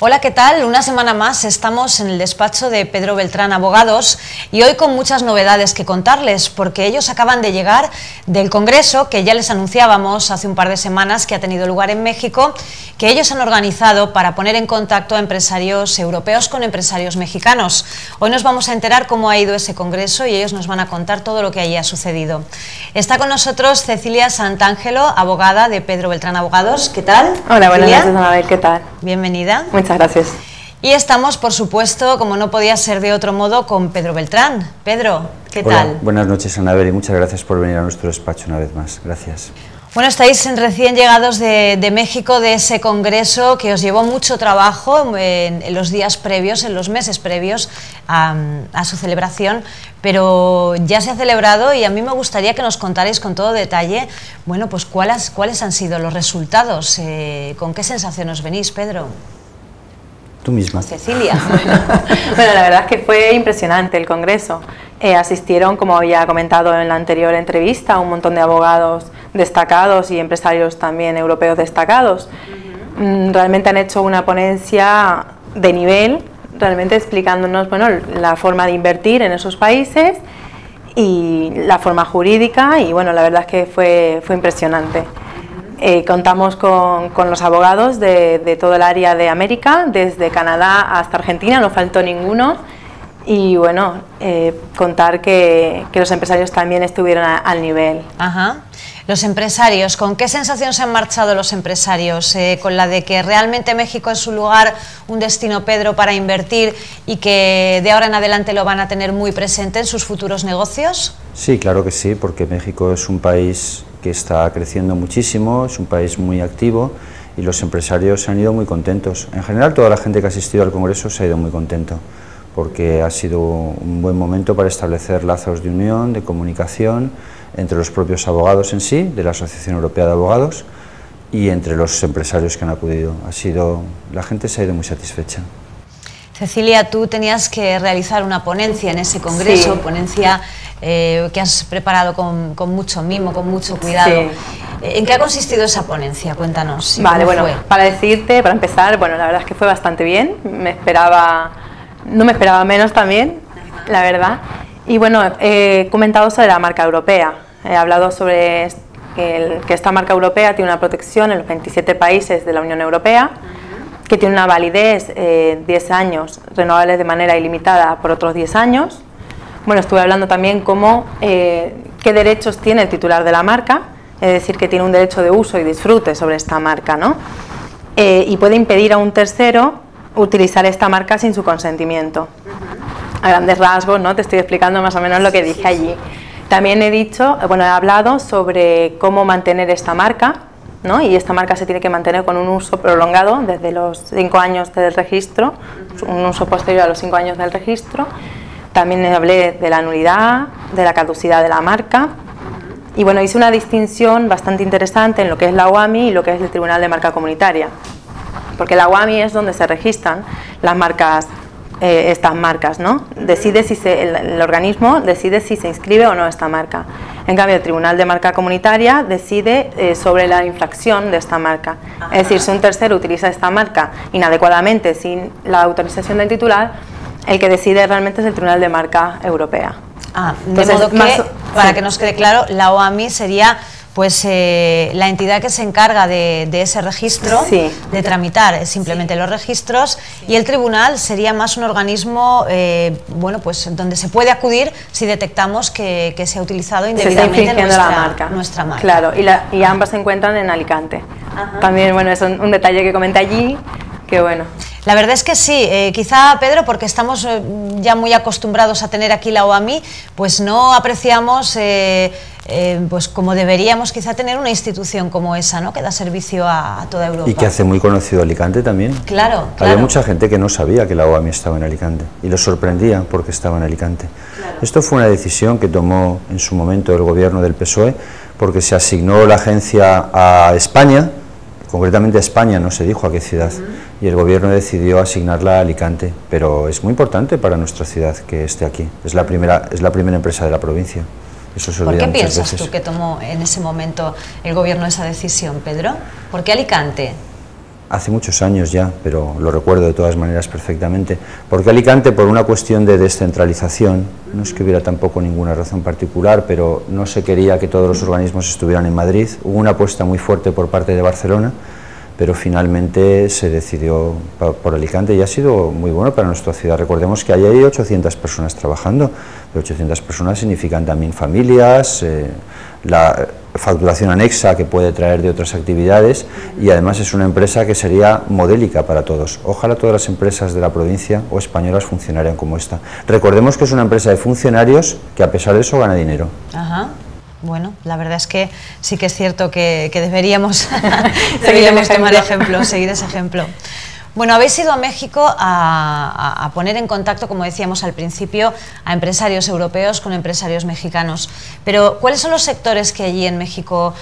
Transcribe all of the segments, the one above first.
Hola, ¿qué tal? Una semana más estamos en el despacho de Pedro Beltrán Abogados y hoy con muchas novedades que contarles, porque ellos acaban de llegar del congreso que ya les anunciábamos hace un par de semanas que ha tenido lugar en México, que ellos han organizado para poner en contacto a empresarios europeos con empresarios mexicanos. Hoy nos vamos a enterar cómo ha ido ese congreso y ellos nos van a contar todo lo que allí ha sucedido. Está con nosotros Cecilia Santangelo, abogada de Pedro Beltrán Abogados. ¿Qué tal? Hola, buenas noches, Anabel, ¿qué tal? Bienvenida. Muchas gracias. Y estamos, por supuesto, como no podía ser de otro modo, con Pedro Beltrán. Pedro, ¿qué tal? Hola, buenas noches, Anabel, y muchas gracias por venir a nuestro despacho una vez más. Gracias. Bueno, estáis recién llegados de México, de ese congreso que os llevó mucho trabajo en los días previos, en los meses previos a su celebración, pero ya se ha celebrado y a mí me gustaría que nos contarais con todo detalle, bueno, pues cuáles han sido los resultados, con qué sensación os venís, Pedro. Tú misma. Cecilia. Bueno, la verdad es que fue impresionante el congreso. Asistieron, como había comentado en la anterior entrevista, un montón de abogados destacados y empresarios también europeos destacados. Realmente han hecho una ponencia de nivel, realmente explicándonos, bueno, la forma de invertir en esos países y la forma jurídica, y bueno, la verdad es que fue impresionante. Contamos con los abogados de todo el área de América, desde Canadá hasta Argentina, no faltó ninguno, y bueno, contar que los empresarios también estuvieron al nivel. Ajá. Los empresarios, ¿con qué sensación se han marchado los empresarios? ¿Con la de que realmente México es un lugar, un destino, Pedro, para invertir y que de ahora en adelante lo van a tener muy presente en sus futuros negocios? Sí, claro que sí, porque México es un país que está creciendo muchísimo, es un país muy activo y los empresarios se han ido muy contentos. En general, toda la gente que ha asistido al Congreso se ha ido muy contento, porque ha sido un buen momento para establecer lazos de unión, de comunicación, entre los propios abogados en sí, de la Asociación Europea de Abogados, y entre los empresarios que han acudido. La gente se ha ido muy satisfecha. Cecilia, tú tenías que realizar una ponencia en ese congreso, sí. Ponencia que has preparado con mucho mimo, con mucho cuidado. Sí. ¿En qué ha consistido esa ponencia? Cuéntanos. Vale, bueno, para empezar, bueno, la verdad es que fue bastante bien, no me esperaba menos también, la verdad. Y bueno, he comentado sobre la marca europea, he hablado sobre que esta marca europea tiene una protección en los 27 países de la Unión Europea, que tiene una validez 10 años, renovables de manera ilimitada por otros 10 años. Bueno, estuve hablando también qué derechos tiene el titular de la marca, es decir, que tiene un derecho de uso y disfrute sobre esta marca, ¿no? Y puede impedir a un tercero utilizar esta marca sin su consentimiento. A grandes rasgos, ¿no? Te estoy explicando más o menos lo que dije allí. También he hablado sobre cómo mantener esta marca, ¿no? Y esta marca se tiene que mantener con un uso prolongado desde los 5 años del registro, un uso posterior a los 5 años del registro. También hablé de la nulidad, de la caducidad de la marca. Y bueno, hice una distinción bastante interesante en lo que es la UAMI y lo que es el Tribunal de Marca Comunitaria. Porque la UAMI es donde se registran las marcas, estas marcas, ¿no? El organismo decide si se inscribe o no esta marca. En cambio, el Tribunal de Marca Comunitaria decide sobre la infracción de esta marca. Es decir, si un tercero utiliza esta marca inadecuadamente sin la autorización del titular, el que decide realmente es el Tribunal de Marca Europea. De modo que, para que nos quede claro, la OAMI sería pues la entidad que se encarga de ese registro, sí, de tramitar simplemente los registros, y el tribunal sería más un organismo bueno, pues donde se puede acudir si detectamos que se ha utilizado indebidamente nuestra marca. Claro, y ambas se encuentran en Alicante. Ajá. También, bueno, es un detalle que comenté allí, que bueno. La verdad es que sí, quizá, Pedro, porque estamos ya muy acostumbrados a tener aquí la OAMI, pues no apreciamos pues como deberíamos quizá tener una institución como esa, ¿no? Que da servicio a toda Europa. Y que hace muy conocido Alicante también. Claro, claro. Había mucha gente que no sabía que la OAMI estaba en Alicante y lo sorprendía porque estaba en Alicante. Claro. Esto fue una decisión que tomó en su momento el gobierno del PSOE, porque se asignó la agencia a España, concretamente a España, no se dijo a qué ciudad, y el gobierno decidió asignarla a Alicante, pero es muy importante para nuestra ciudad que esté aquí, es la primera empresa de la provincia. Eso se olvida muchas veces. ¿Por qué piensas tú que tomó en ese momento el gobierno esa decisión, Pedro? ¿Por qué Alicante? Hace muchos años ya, pero lo recuerdo de todas maneras perfectamente. Porque Alicante, por una cuestión de descentralización, no es que hubiera tampoco ninguna razón particular, pero no se quería que todos los organismos estuvieran en Madrid. Hubo una apuesta muy fuerte por parte de Barcelona, pero finalmente se decidió por Alicante y ha sido muy bueno para nuestra ciudad. Recordemos que ahí hay 800 personas trabajando, pero 800 personas significan también familias, la facturación anexa que puede traer de otras actividades, y además es una empresa que sería modélica para todos. Ojalá todas las empresas de la provincia o españolas funcionaran como esta. Recordemos que es una empresa de funcionarios que a pesar de eso gana dinero. Ajá. Bueno, la verdad es que sí que es cierto que deberíamos, tomar ejemplo, seguir ese ejemplo. Bueno, habéis ido a México a poner en contacto, como decíamos al principio, a empresarios europeos con empresarios mexicanos. Pero, ¿cuáles son los sectores que allí en México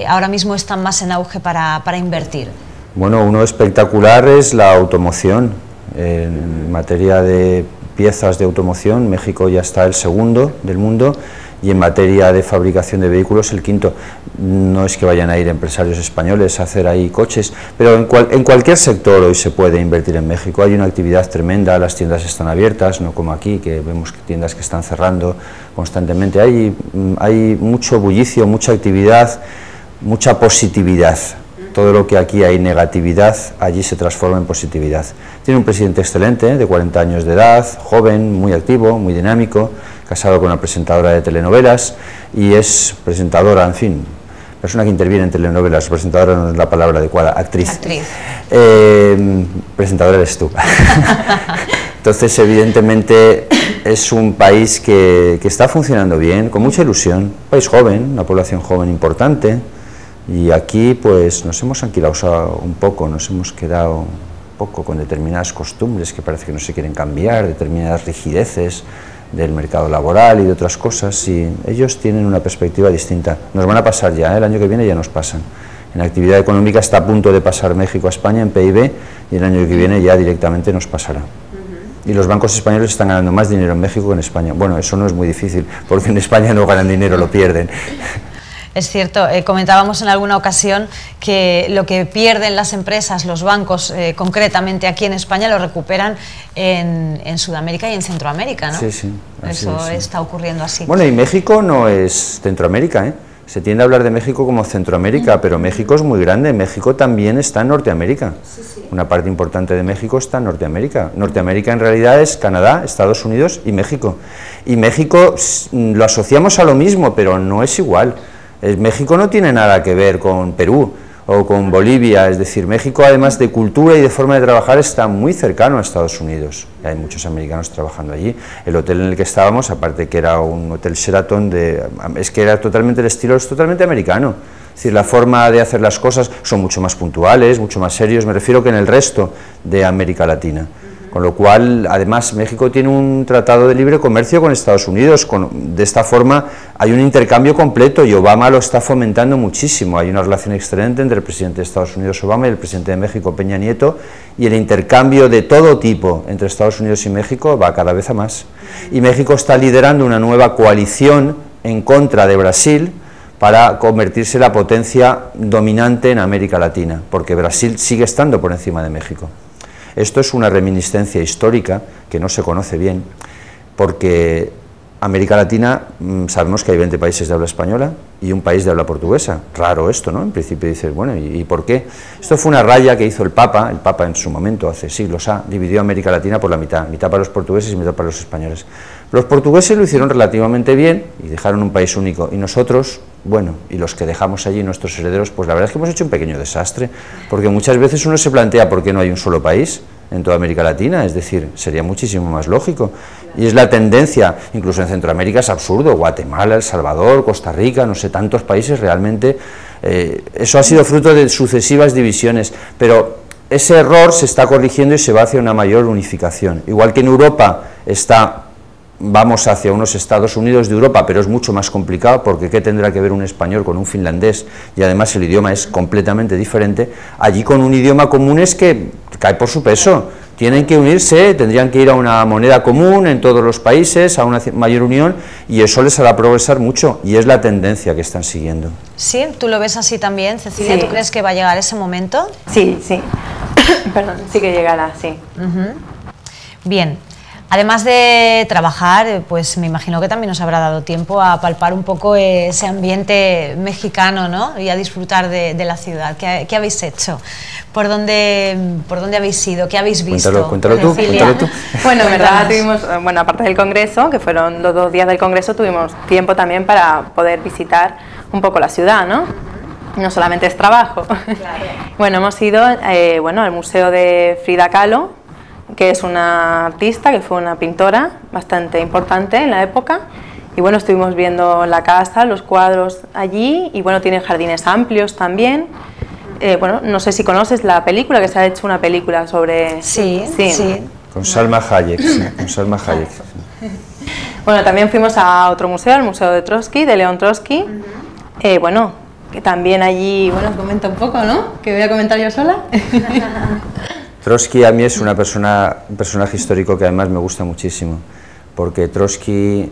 ahora mismo están más en auge para invertir? Bueno, uno espectacular es la automoción. En materia de piezas de automoción, México ya está el segundo del mundo, y en materia de fabricación de vehículos el quinto. No es que vayan a ir empresarios españoles a hacer ahí coches, pero en cualquier sector hoy se puede invertir en México. Hay una actividad tremenda, las tiendas están abiertas, no como aquí, que vemos tiendas que están cerrando constantemente. Hay mucho bullicio, mucha actividad, mucha positividad. Todo lo que aquí hay negatividad, allí se transforma en positividad. Tiene un presidente excelente, de 40 años de edad, joven, muy activo, muy dinámico, casado con una presentadora de telenovelas, y es presentadora, en fin, persona que interviene en telenovelas. Presentadora no es la palabra adecuada, actriz. Presentadora eres tú. Entonces, evidentemente, es un país que está funcionando bien, con mucha ilusión, un país joven, una población joven importante. Y aquí pues nos hemos anquilosado un poco, nos hemos quedado un poco con determinadas costumbres que parece que no se quieren cambiar, determinadas rigideces del mercado laboral y de otras cosas, y ellos tienen una perspectiva distinta. Nos van a pasar ya, el año que viene ya nos pasan. En actividad económica está a punto de pasar México a España en PIB, y el año que viene ya directamente nos pasará. Y los bancos españoles están ganando más dinero en México que en España. Bueno, eso no es muy difícil, porque en España no ganan dinero, lo pierden. Es cierto, comentábamos en alguna ocasión que lo que pierden las empresas, los bancos, concretamente aquí en España, lo recuperan en Sudamérica y en Centroamérica, ¿no? Sí, sí. Eso es, sí. Está ocurriendo así. Bueno, y México no es Centroamérica, ¿eh? Se tiende a hablar de México como Centroamérica, pero México es muy grande. México también está en Norteamérica. Sí, sí. Una parte importante de México está en Norteamérica. Norteamérica en realidad es Canadá, Estados Unidos y México. Y México lo asociamos a lo mismo, pero no es igual. México no tiene nada que ver con Perú o con Bolivia, es decir, México además de cultura y de forma de trabajar está muy cercano a Estados Unidos. Hay muchos americanos trabajando allí. El hotel en el que estábamos, aparte que era un hotel Sheraton, es que era totalmente el estilo, es totalmente americano. Es decir, la forma de hacer las cosas son mucho más puntuales, mucho más serios, me refiero que en el resto de América Latina. Con lo cual, además, México tiene un tratado de libre comercio con Estados Unidos. De esta forma hay un intercambio completo y Obama lo está fomentando muchísimo. Hay una relación excelente entre el presidente de Estados Unidos, Obama, y el presidente de México, Peña Nieto, y el intercambio de todo tipo entre Estados Unidos y México va cada vez a más. Y México está liderando una nueva coalición en contra de Brasil para convertirse en la potencia dominante en América Latina, porque Brasil sigue estando por encima de México. Esto es una reminiscencia histórica que no se conoce bien, porque América Latina, sabemos que hay 20 países de habla española y un país de habla portuguesa. Raro esto, ¿no? En principio dices, bueno, ¿y por qué? Esto fue una raya que hizo el Papa en su momento, hace siglos, dividió América Latina por la mitad para los portugueses y mitad para los españoles. Los portugueses lo hicieron relativamente bien y dejaron un país único, y nosotros, bueno, y los que dejamos allí, nuestros herederos, pues la verdad es que hemos hecho un pequeño desastre, porque muchas veces uno se plantea por qué no hay un solo país en toda América Latina, es decir, sería muchísimo más lógico, y es la tendencia, incluso en Centroamérica es absurdo, Guatemala, El Salvador, Costa Rica, no sé, tantos países realmente, eso ha sido fruto de sucesivas divisiones, pero ese error se está corrigiendo y se va hacia una mayor unificación, igual que en Europa vamos hacia unos Estados Unidos de Europa, pero es mucho más complicado, porque ¿qué tendrá que ver un español con un finlandés? Y además el idioma es completamente diferente. Allí con un idioma común es que cae por su peso. Tienen que unirse, tendrían que ir a una moneda común en todos los países, a una mayor unión, y eso les hará progresar mucho, y es la tendencia que están siguiendo. Sí, ¿tú lo ves así también, Cecilia? Sí. ¿Tú crees que va a llegar ese momento? Sí, sí. Perdón, sí que llegará, sí. Bien. Además de trabajar, pues me imagino que también os habrá dado tiempo a palpar un poco ese ambiente mexicano, ¿no? Y a disfrutar de la ciudad. ¿Qué habéis hecho? ¿Por dónde habéis ido? ¿Qué habéis visto? Cuéntalo tú. Bueno, en verdad tuvimos, bueno, aparte del congreso, que fueron los 2 días del congreso, tuvimos tiempo también para poder visitar un poco la ciudad, ¿no? No solamente es trabajo. Claro. Bueno, hemos ido al museo de Frida Kahlo, que es una artista, que fue una pintora bastante importante en la época, y bueno, estuvimos viendo la casa, los cuadros allí, y bueno, tiene jardines amplios también. Bueno, no sé si conoces la película, que se ha hecho una película sobre... Sí. Con Salma Hayek, sí, con Salma Hayek. Bueno, también fuimos a otro museo, el Museo de Trotsky, de León Trotsky. Bueno, que también allí, bueno, comenta un poco, ¿no? Que voy a comentar yo sola. Trotsky a mí es un personaje histórico que además me gusta muchísimo, porque Trotsky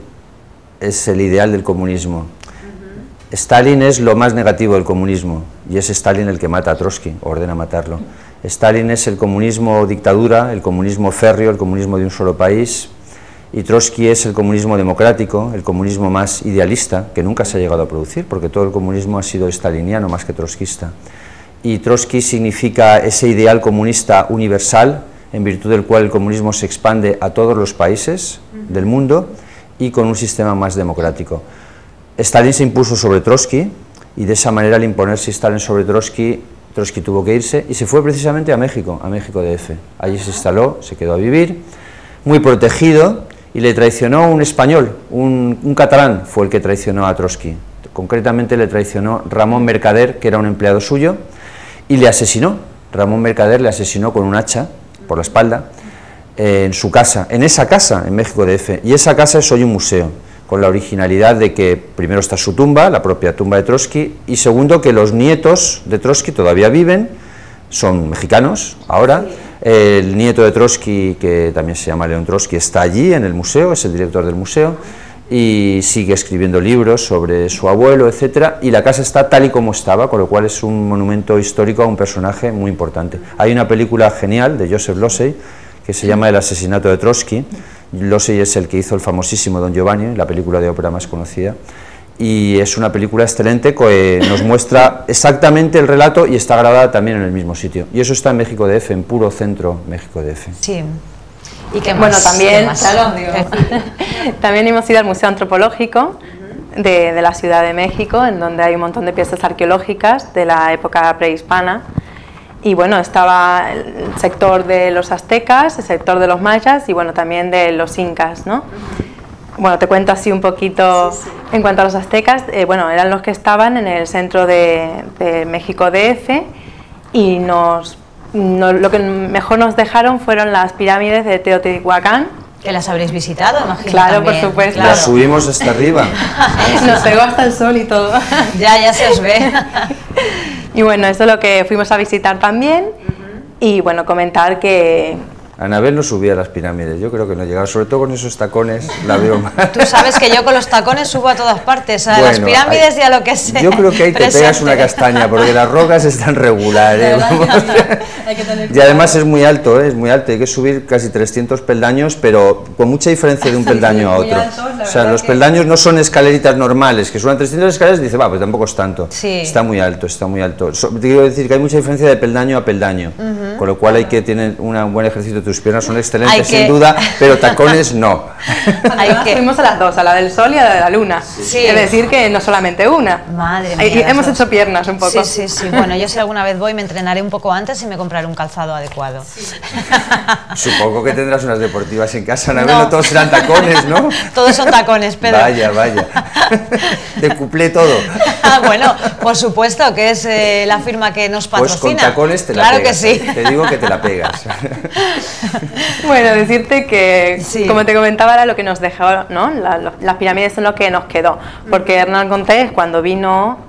es el ideal del comunismo. Stalin es lo más negativo del comunismo, y es Stalin el que mata a Trotsky, ordena matarlo. Stalin es el comunismo dictadura, el comunismo férreo, el comunismo de un solo país, y Trotsky es el comunismo democrático, el comunismo más idealista, que nunca se ha llegado a producir, porque todo el comunismo ha sido staliniano más que trotskista. Y Trotsky significa ese ideal comunista universal, en virtud del cual el comunismo se expande a todos los países del mundo y con un sistema más democrático. Stalin se impuso sobre Trotsky, y de esa manera, al imponerse Stalin sobre Trotsky, Trotsky tuvo que irse y se fue precisamente a México DF. Allí se instaló, se quedó a vivir, muy protegido, y le traicionó un español, un catalán fue el que traicionó a Trotsky. Concretamente le traicionó Ramón Mercader, que era un empleado suyo, y le asesinó. Ramón Mercader le asesinó con un hacha por la espalda en su casa, en esa casa, en México DF, y esa casa es hoy un museo, con la originalidad de que primero está su tumba, la propia tumba de Trotsky, y segundo que los nietos de Trotsky todavía viven, son mexicanos ahora. El nieto de Trotsky, que también se llama León Trotsky, está allí en el museo, es el director del museo, y sigue escribiendo libros sobre su abuelo, etcétera, y la casa está tal y como estaba, con lo cual es un monumento histórico a un personaje muy importante. Hay una película genial de Joseph Losey que se llama El asesinato de Trotsky. Losey es el que hizo el famosísimo Don Giovanni, la película de ópera más conocida, y es una película excelente que nos muestra exactamente el relato y está grabada también en el mismo sitio. Y eso está en México DF, en puro centro México DF. Sí. ¿Y qué más? Bueno, también, Claro, también hemos ido al Museo Antropológico de la Ciudad de México, en donde hay un montón de piezas arqueológicas de la época prehispana. Y bueno, estaba el sector de los aztecas, el sector de los mayas y bueno, también de los incas, ¿no? Bueno, te cuento así un poquito en cuanto a los aztecas. Bueno, eran los que estaban en el centro de México DF, y lo que mejor nos dejaron fueron las pirámides de Teotihuacán. Que las habréis visitado, imagino. Claro, también. por supuesto. Las subimos hasta arriba. Nos pegó hasta el sol y todo. Ya se os ve. Y bueno, eso es lo que fuimos a visitar también. Y bueno, comentar que... Anabel no subía a las pirámides, yo creo que no llegaba, sobre todo con esos tacones, la veo mal. Tú sabes que yo con los tacones subo a todas partes, a las pirámides y a lo que sea. Yo creo que ahí te pegas una castaña, porque las rocas están regulares. Y además es muy alto, hay que subir casi 300 peldaños, pero con mucha diferencia de un peldaño a otro. O sea, los peldaños no son escaleritas normales, que suenan 300 escaleras y dices, pues tampoco es tanto. Sí. Está muy alto, está muy alto. Quiero decir que hay mucha diferencia de peldaño a peldaño, con lo cual hay que tener un buen ejercicio. Tus piernas son excelentes, sin duda, pero tacones no. Fuimos a las dos, a la del sol y a la de la luna. Sí. Es decir, que no solamente una. Madre mía. Hemos hecho piernas un poco. Sí. Bueno, yo si alguna vez voy me entrenaré un poco antes y me compraré un calzado adecuado. Sí. Supongo que tendrás unas deportivas en casa, no todos serán tacones, ¿no? Todos son tacones, Pedro. Vaya. De cuplé todo. Bueno, por supuesto, que es la firma que nos patrocina. Pues con tacones te la claro pegas. Que sí. Te digo que te la pegas. Bueno, decirte que, como te comentaba, era lo que nos dejó, ¿no? Las pirámides son lo que nos quedó, porque Hernán Cortés, cuando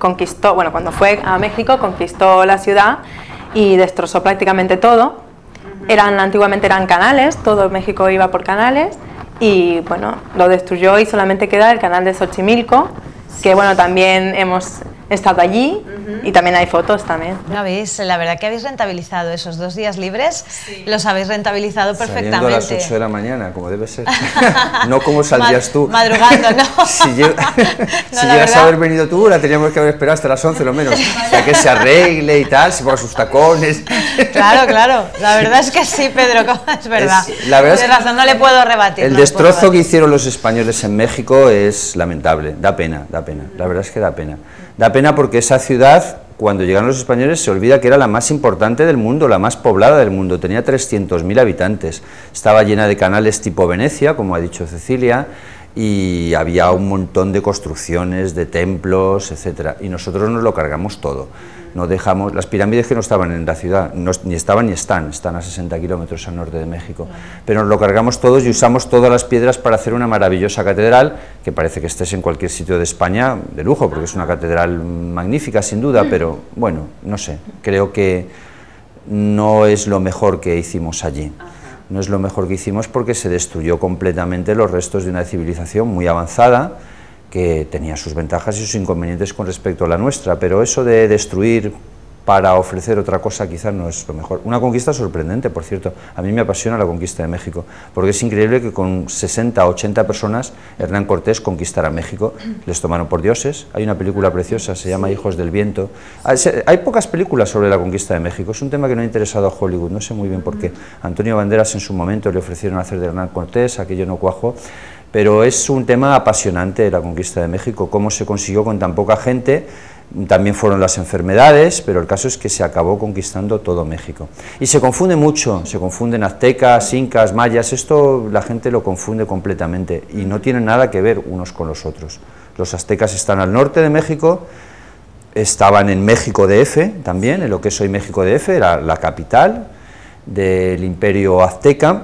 cuando fue a México, conquistó la ciudad y destrozó prácticamente todo. Antiguamente eran canales, todo México iba por canales, y bueno, lo destruyó y solamente queda el canal de Xochimilco, que bueno, también hemos estado allí y también hay fotos también. La verdad que habéis rentabilizado esos 2 días libres, los habéis rentabilizado perfectamente. Saliendo a las 8 de la mañana, como debe ser. No como saldrías tú. Madrugando, ¿no? Si llegas a haber venido tú, la teníamos que haber esperado hasta las 11 lo menos. O sea, que se arregle y tal, se ponga sus tacones. Claro, la verdad es que sí, Pedro, es verdad. Tienes razón, no le puedo rebatir. El destrozo que hicieron los españoles en México es lamentable, da pena, la verdad es que da pena. Da pena porque esa ciudad, cuando llegaron los españoles, se olvida que era la más importante del mundo, la más poblada del mundo, tenía 300.000 habitantes, estaba llena de canales tipo Venecia, como ha dicho Cecilia, y había un montón de construcciones, de templos, etcétera, y nosotros nos lo cargamos todo. No dejamos, las pirámides que no estaban en la ciudad, ni estaban ni están a 60 kilómetros al norte de México, pero nos lo cargamos todos y usamos todas las piedras para hacer una maravillosa catedral, que parece que estés en cualquier sitio de España de lujo, porque es una catedral magnífica sin duda, pero bueno, no sé, creo que no es lo mejor que hicimos allí. No es lo mejor que hicimos porque se destruyó completamente los restos de una civilización muy avanzada, que tenía sus ventajas y sus inconvenientes con respecto a la nuestra, pero eso de destruir para ofrecer otra cosa quizás no es lo mejor. Una conquista sorprendente, por cierto, a mí me apasiona la conquista de México, porque es increíble que con 60 o 80 personas Hernán Cortés conquistara México, les tomaron por dioses. Hay una película preciosa, se llama Hijos del Viento. Hay pocas películas sobre la conquista de México, es un tema que no ha interesado a Hollywood, no sé muy bien por qué. Antonio Banderas en su momento le ofrecieron hacer de Hernán Cortés, aquello no cuajó. Pero es un tema apasionante la conquista de México, cómo se consiguió con tan poca gente, también fueron las enfermedades, pero el caso es que se acabó conquistando todo México. Y se confunde mucho, se confunden aztecas, incas, mayas, esto la gente lo confunde completamente y no tienen nada que ver unos con los otros. Los aztecas están al norte de México, estaban en México DF también, en lo que es hoy México DF, era la capital del imperio azteca.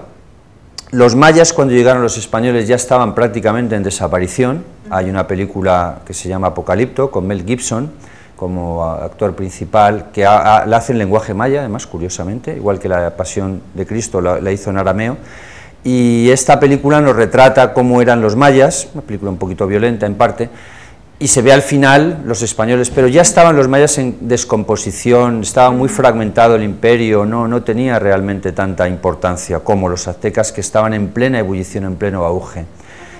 Los mayas, cuando llegaron los españoles, ya estaban prácticamente en desaparición. Hay una película que se llama Apocalipto, con Mel Gibson como actor principal, que la hace en lenguaje maya, además, curiosamente, igual que la Pasión de Cristo la hizo en arameo. Y esta película nos retrata cómo eran los mayas, una película un poquito violenta en parte, y se ve al final los españoles, pero ya estaban los mayas en descomposición, estaba muy fragmentado el imperio, no tenía realmente tanta importancia como los aztecas, que estaban en plena ebullición, en pleno auge.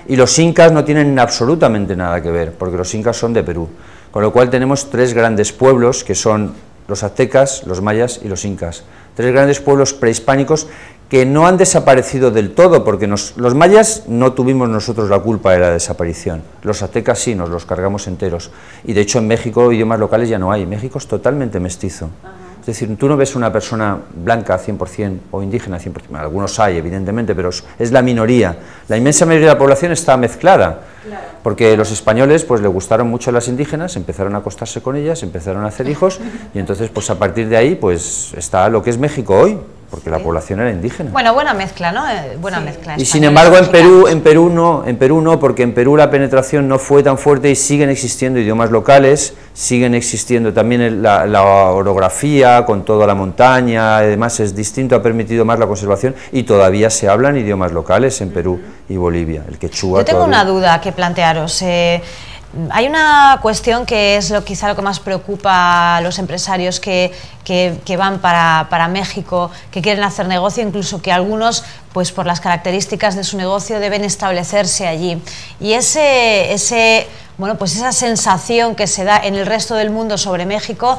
Y los incas no tienen absolutamente nada que ver, porque los incas son de Perú, con lo cual tenemos 3 grandes pueblos, que son los aztecas, los mayas y los incas, 3 grandes pueblos prehispánicos que no han desaparecido del todo, porque los mayas no tuvimos nosotros la culpa de la desaparición, los aztecas sí, nos los cargamos enteros, y de hecho en México idiomas locales ya no hay, México es totalmente mestizo. Es decir, tú no ves una persona blanca 100% o indígena 100%, bueno, algunos hay evidentemente, pero es la minoría, la inmensa mayoría de la población está mezclada, porque los españoles pues les gustaron mucho las indígenas, empezaron a acostarse con ellas, empezaron a hacer hijos, y entonces pues a partir de ahí pues está lo que es México hoy, porque la población era indígena. Bueno, buena mezcla, ¿no? Buena mezcla. Y sin embargo en Perú no, porque en Perú la penetración no fue tan fuerte y siguen existiendo idiomas locales, siguen existiendo también la orografía con toda la montaña, además es distinto, ha permitido más la conservación y todavía se hablan idiomas locales en Perú y Bolivia, el quechua. Yo tengo una duda que plantearos. Hay una cuestión que es quizá lo que más preocupa a los empresarios que van para México, que quieren hacer negocio, incluso que algunos, pues por las características de su negocio, deben establecerse allí. Y bueno, pues esa sensación que se da en el resto del mundo sobre México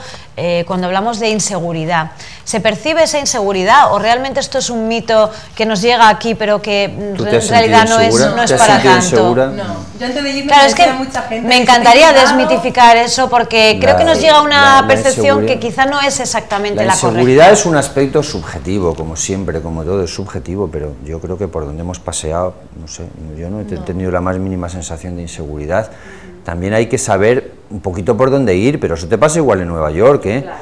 cuando hablamos de inseguridad. ¿Se percibe esa inseguridad o realmente esto es un mito que nos llega aquí pero que en realidad no es para tanto? No, yo antes de irme claro, es que mucha gente me encantaría desmitificar eso porque creo que nos llega una percepción que quizá no es exactamente la correcta. La inseguridad es un aspecto subjetivo, como siempre, como todo es subjetivo, pero yo creo que por donde hemos paseado, no sé, yo no he tenido la más mínima sensación de inseguridad. También hay que saber un poquito por dónde ir, pero eso te pasa igual en Nueva York, ¿eh? Claro.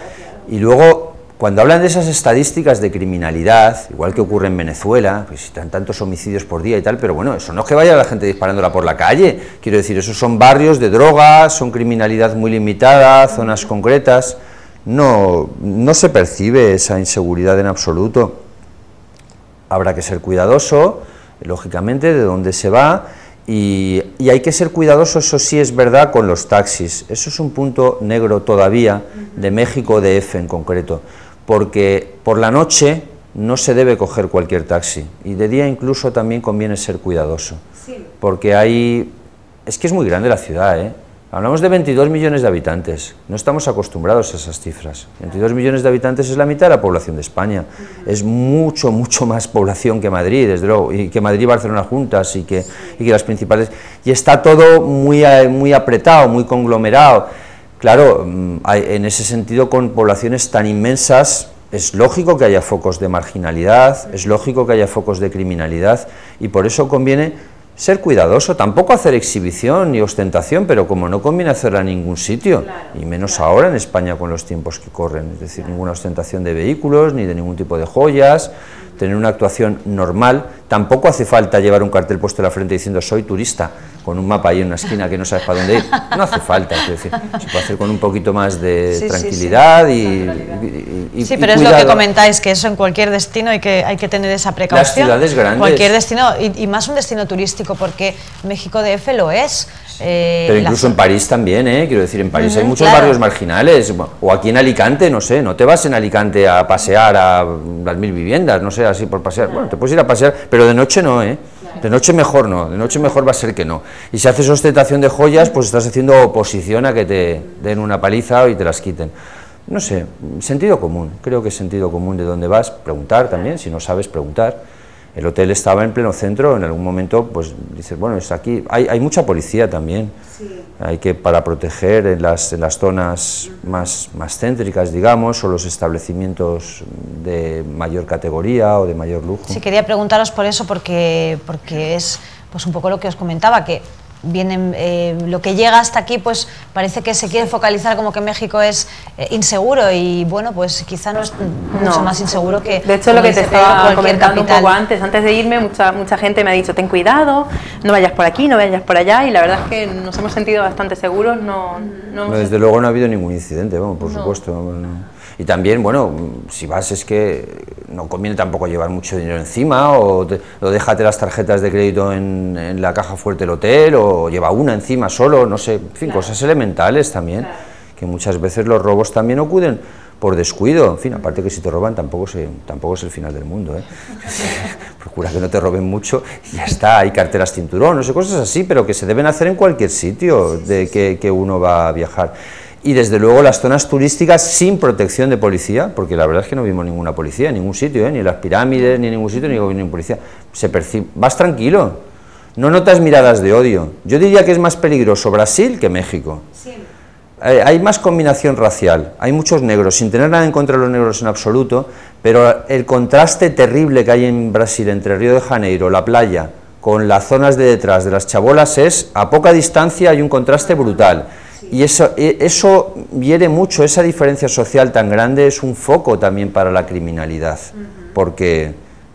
Y luego, cuando hablan de esas estadísticas de criminalidad, igual que ocurre en Venezuela, pues están tantos homicidios por día y tal, pero bueno, eso no es que vaya la gente disparándola por la calle, quiero decir, esos son barrios de drogas, son criminalidad muy limitada, zonas concretas, no se percibe esa inseguridad en absoluto. habrá que ser cuidadoso, lógicamente, de dónde se va, y hay que ser cuidadoso, eso sí es verdad, con los taxis. Eso es un punto negro todavía de México DF en concreto, porque por la noche no se debe coger cualquier taxi, y de día incluso también conviene ser cuidadoso, porque es que es muy grande la ciudad, ¿eh? Hablamos de 22 millones de habitantes, no estamos acostumbrados a esas cifras. 22 millones de habitantes es la mitad de la población de España, es mucho más población que Madrid, desde luego, y que Madrid y Barcelona juntas, y que las principales, y está todo muy apretado, muy conglomerado. Claro, en ese sentido, con poblaciones tan inmensas, es lógico que haya focos de marginalidad, es lógico que haya focos de criminalidad, y por eso conviene ser cuidadoso, tampoco hacer exhibición ni ostentación, pero como no conviene hacerla en ningún sitio, y menos ahora en España con los tiempos que corren, es decir, ninguna ostentación de vehículos, ni de ningún tipo de joyas, tener una actuación normal. Tampoco hace falta llevar un cartel puesto en la frente diciendo soy turista, con un mapa ahí en una esquina que no sabes para dónde ir. No hace falta, quiero decir, se puede hacer con un poquito más de tranquilidad y sí, pero es lo que comentáis, que eso en cualquier destino hay que tener esa precaución. Las ciudades grandes. Cualquier destino, y más un destino turístico, porque México DF lo es. Pero incluso en París también, quiero decir, en París hay muchos barrios marginales, o aquí en Alicante, no sé, no te vas en Alicante a pasear a las 1000 viviendas, no sé, así por pasear, bueno, te puedes ir a pasear, pero de noche no, de noche mejor no, de noche mejor va a ser que no. Y si haces ostentación de joyas, pues estás haciendo oposición a que te den una paliza y te las quiten. No sé, sentido común, creo que es sentido común de dónde vas, preguntar también, si no sabes preguntar. El hotel estaba en pleno centro, en algún momento pues dices, bueno, es aquí, hay mucha policía también, hay que, para proteger en las zonas más céntricas, digamos, o los establecimientos de mayor categoría o de mayor lujo. Sí, quería preguntaros por eso, porque es pues un poco lo que os comentaba, que vienen, lo que llega hasta aquí pues parece que se quiere focalizar como que México es inseguro, y bueno, pues quizá no es mucho más inseguro que, de hecho, lo que te estaba comentando un poco antes de irme, mucha gente me ha dicho ten cuidado, no vayas por aquí, no vayas por allá, y la verdad es que nos hemos sentido bastante seguros. Desde luego no ha habido ningún incidente, vamos, por supuesto. Y también, bueno, si vas, es que no conviene tampoco llevar mucho dinero encima, o déjate las tarjetas de crédito en la caja fuerte del hotel, o lleva una encima solo, no sé, en fin, cosas elementales también, que muchas veces los robos también ocurren por descuido. En fin, aparte que si te roban tampoco es el final del mundo, Procura que no te roben mucho y ya está. Hay carteras cinturón, no sé, cosas así, pero que se deben hacer en cualquier sitio que uno va a viajar. Y desde luego las zonas turísticas sin protección de policía, porque la verdad es que no vimos ninguna policía en ningún sitio, ni en las pirámides, ni en ningún sitio, ni policía. Se percibe, vas tranquilo, no notas miradas de odio. Yo diría que es más peligroso Brasil que México. Hay más combinación racial, hay muchos negros, sin tener nada en contra de los negros en absoluto, pero el contraste terrible que hay en Brasil entre Río de Janeiro, la playa, con las zonas de detrás de las chabolas, es a poca distancia, hay un contraste brutal. Y eso hiere mucho, esa diferencia social tan grande es un foco también para la criminalidad, porque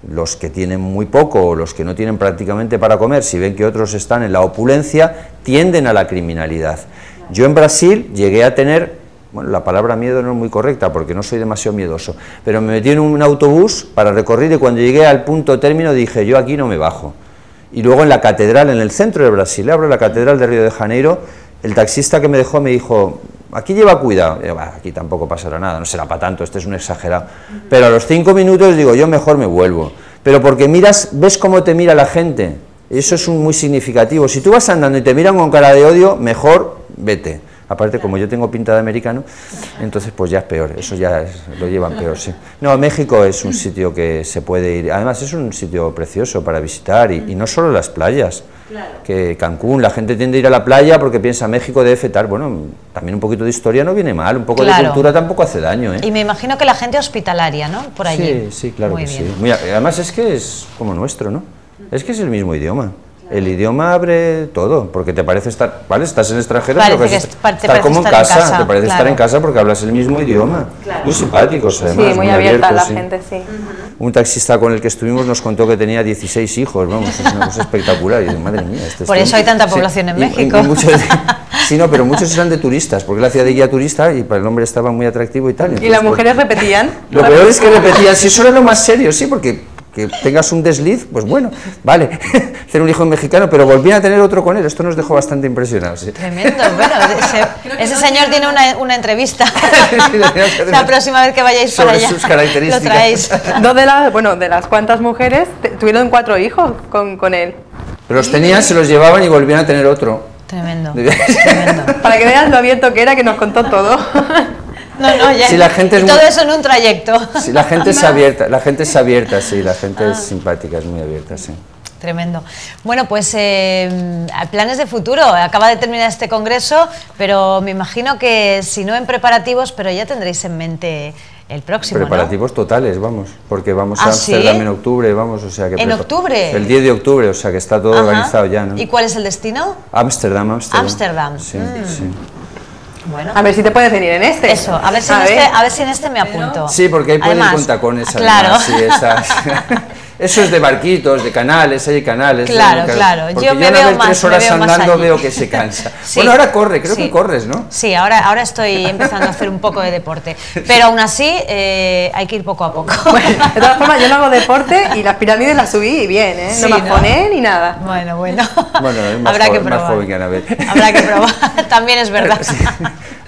los que tienen muy poco o los que no tienen prácticamente para comer, si ven que otros están en la opulencia, tienden a la criminalidad. Yo en Brasil llegué a tener, bueno, la palabra miedo no es muy correcta porque no soy demasiado miedoso, pero me metí en un autobús para recorrer, y cuando llegué al punto término dije, yo aquí no me bajo. Y luego en la catedral, en el centro de Brasil, abro la catedral de Río de Janeiro, el taxista que me dejó me dijo, aquí lleva cuidado. Y yo, aquí tampoco pasará nada, no será para tanto, este es un exagerado. Pero a los 5 minutos digo, yo mejor me vuelvo. Pero porque ves cómo te mira la gente, eso es muy significativo. Si tú vas andando y te miran con cara de odio, mejor vete. Aparte, como yo tengo pinta de americano, entonces pues ya es peor, eso ya lo llevan peor, sí. No, México es un sitio que se puede ir, además es un sitio precioso para visitar, y no solo las playas, que Cancún, la gente tiende a ir a la playa porque piensa México DF tal, bueno, también un poquito de historia no viene mal, un poco de cultura tampoco hace daño, Y me imagino que la gente hospitalaria, ¿no?, por allí. Sí, claro que sí. Además es que es como nuestro, ¿no? Es que es el mismo idioma. El idioma abre todo, porque te parece estar, ¿vale? Estás en el extranjero, pero estar como en casa, te parece estar en casa porque hablas el mismo idioma. Muy simpáticos, además. Sí, muy abierta la gente, sí. Un taxista con el que estuvimos nos contó que tenía 16 hijos, vamos, es una cosa espectacular. Y digo, madre mía, por eso hay tanta población en México. Y muchos, sí, no, pero muchos eran de turistas, porque él hacía de guía turista y para el hombre estaba muy atractivo y tal. Entonces, ¿y las mujeres repetían? Lo peor es que repetían, si eso era lo más serio, sí, porque que tengas un desliz, pues bueno, vale, tener un hijo mexicano, pero volvían a tener otro con él, esto nos dejó bastante impresionados. ¿Sí? Tremendo, bueno, ese señor tiene una entrevista, la próxima vez que vayáis para allá, sus características. Lo traéis. De las cuantas mujeres, tuvieron 4 hijos con él. Pero los tenían, se los llevaban y volvían a tener otro. Tremendo, tremendo. Para que veas lo abierto que era, que nos contó todo. No, ya. Si la gente y todo eso en un trayecto. Si la gente es abierta, sí, la gente es simpática, es muy abierta, sí. Tremendo. Bueno, pues planes de futuro. Acaba de terminar este congreso, pero me imagino que si no en preparativos, pero ya tendréis en mente el próximo, preparativos, ¿no? Totales, vamos, porque vamos a Ámsterdam en octubre, vamos, o sea que... ¿En octubre? El 10 de octubre, o sea que está todo organizado ya, ¿no? ¿Y cuál es el destino? Ámsterdam. Ámsterdam. Sí, sí. Bueno. A ver si te puedes venir en este. Eso, a ver si en este me apunto. Sí, porque ahí pueden ir con tacones. Claro. Además, sí, eso es de barquitos, de canales, hay canales. Claro, claro. Porque yo me veo veo más. 3 horas andando allí. veo que se cansa. Sí, bueno, ahora corre, creo que corres, ¿no? Sí, ahora estoy empezando a hacer un poco de deporte. Pero aún así hay que ir poco a poco. Bueno, de todas formas, yo no hago deporte y las pirámides las subí bien, ¿eh? Sí, no me afoné ni nada. Bueno. Bueno, es más joven que Anabel. Habrá que probar, también es verdad. Sí.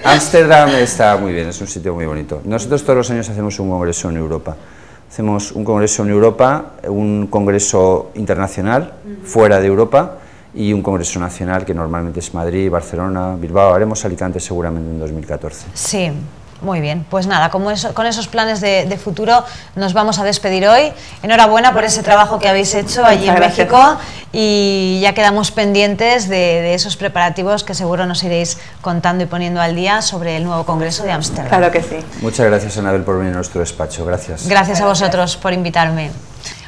Ámsterdam está muy bien, es un sitio muy bonito. Nosotros todos los años hacemos un congreso en Europa. Hacemos un congreso en Europa, un congreso internacional fuera de Europa y un congreso nacional que normalmente es Madrid, Barcelona, Bilbao. Haremos Alicante seguramente en 2014. Sí. Muy bien, pues nada, con esos planes de futuro nos vamos a despedir hoy. Enhorabuena por ese trabajo que habéis hecho allí en México y ya quedamos pendientes de esos preparativos que seguro nos iréis contando y poniendo al día sobre el nuevo Congreso de Ámsterdam. Claro que sí. Muchas gracias, Anabel, por venir a nuestro despacho. Gracias. Gracias a vosotros por invitarme.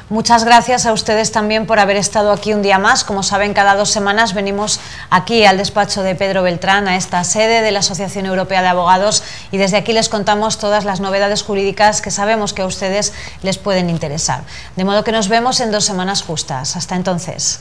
Muchas gracias a ustedes también por haber estado aquí un día más. Como saben, cada 2 semanas venimos aquí al despacho de Pedro Beltrán, a esta sede de la Asociación Europea de Abogados, y desde aquí les contamos todas las novedades jurídicas que sabemos que a ustedes les pueden interesar. De modo que nos vemos en 2 semanas justas. Hasta entonces.